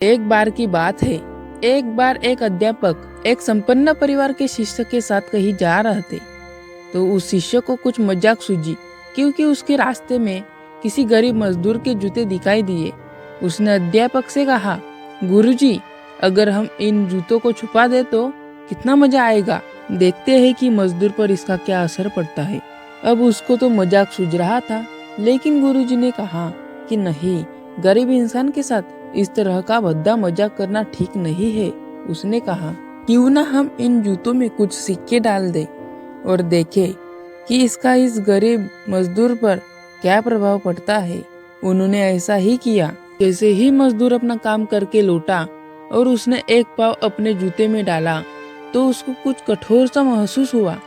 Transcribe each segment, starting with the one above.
एक बार की बात है। एक बार एक अध्यापक एक संपन्न परिवार के शिष्य के साथ कहीं जा रहे थे। तो उस शिष्य को कुछ मजाक सूझी, क्योंकि उसके रास्ते में किसी गरीब मजदूर के जूते दिखाई दिए। उसने अध्यापक से कहा, गुरुजी, अगर हम इन जूतों को छुपा दे तो कितना मजा आएगा। देखते हैं कि मजदूर पर इसका क्या असर पड़ता है। अब उसको तो मजाक सूझ रहा था, लेकिन गुरुजी ने कहा कि नहीं, गरीब इंसान के साथ इस तरह का भद्दा मजाक करना ठीक नहीं है। उसने कहा, क्यों ना हम इन जूतों में कुछ सिक्के डाल दें और देखें कि इसका इस गरीब मजदूर पर क्या प्रभाव पड़ता है। उन्होंने ऐसा ही किया। जैसे ही मजदूर अपना काम करके लौटा और उसने एक पाँव अपने जूते में डाला तो उसको कुछ कठोर सा महसूस हुआ।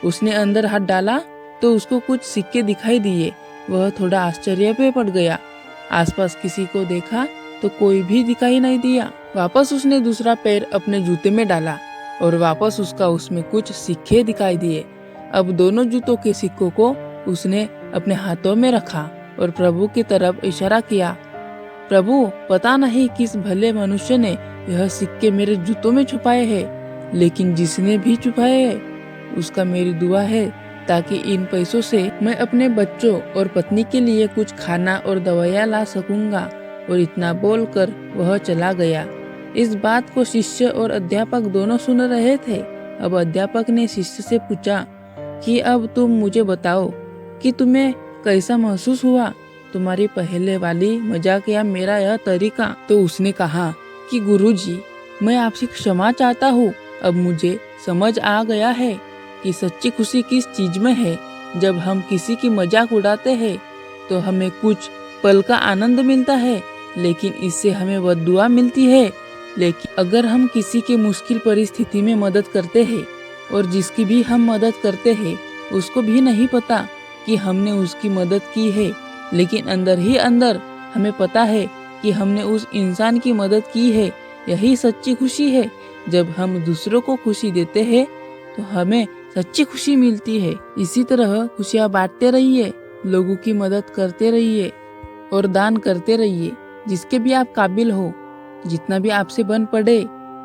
उसने अंदर हाथ डाला तो उसको कुछ सिक्के दिखाई दिए। वह थोड़ा आश्चर्य में पड़ गया। आसपास किसी को देखा तो कोई भी दिखाई नहीं दिया। वापस उसने दूसरा पैर अपने जूते में डाला और वापस उसमें कुछ सिक्के दिखाई दिए। अब दोनों जूतों के सिक्कों को उसने अपने हाथों में रखा और प्रभु की तरफ इशारा किया। प्रभु, पता नहीं किस भले मनुष्य ने यह सिक्के मेरे जूतों में छुपाए हैं, लेकिन जिसने भी छुपाए हैं उसका मेरी दुआ है, ताकि इन पैसों से मैं अपने बच्चों और पत्नी के लिए कुछ खाना और दवाइयाँ ला सकूंगा। और इतना बोलकर वह चला गया। इस बात को शिष्य और अध्यापक दोनों सुन रहे थे। अब अध्यापक ने शिष्य से पूछा कि अब तुम मुझे बताओ कि तुम्हें कैसा महसूस हुआ, तुम्हारी पहले वाली मजाक या मेरा यह तरीका। तो उसने कहा कि गुरुजी, मैं आपसे क्षमा चाहता हूँ। अब मुझे समझ आ गया है कि सच्ची खुशी किस चीज में है। जब हम किसी की मजाक उड़ाते हैं तो हमें कुछ पल का आनंद मिलता है, लेकिन इससे हमें बद्दुआ मिलती है। लेकिन अगर हम किसी की मुश्किल परिस्थिति में मदद करते हैं और जिसकी भी हम मदद करते हैं उसको भी नहीं पता कि हमने उसकी मदद की है, लेकिन अंदर ही अंदर हमें पता है कि हमने उस इंसान की मदद की है, यही सच्ची खुशी है। जब हम दूसरों को खुशी देते हैं तो हमें सच्ची खुशी मिलती है। इसी तरह खुशियाँ बांटते रहिए, लोगों की मदद करते रहिए और दान करते रहिए। जिसके भी आप काबिल हो, जितना भी आपसे बन पड़े,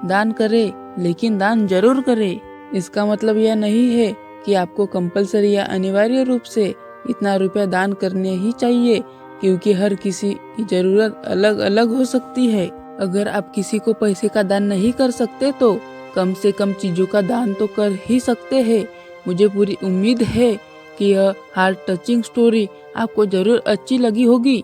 दान करे, लेकिन दान जरूर करे। इसका मतलब यह नहीं है कि आपको कंपलसरी या अनिवार्य रूप से इतना रुपया दान करने ही चाहिए, क्योंकि हर किसी की जरूरत अलग अलग हो सकती है। अगर आप किसी को पैसे का दान नहीं कर सकते तो कम से कम चीजों का दान तो कर ही सकते हैं। मुझे पूरी उम्मीद है कि यह हार्ट टचिंग स्टोरी आपको जरूर अच्छी लगी होगी।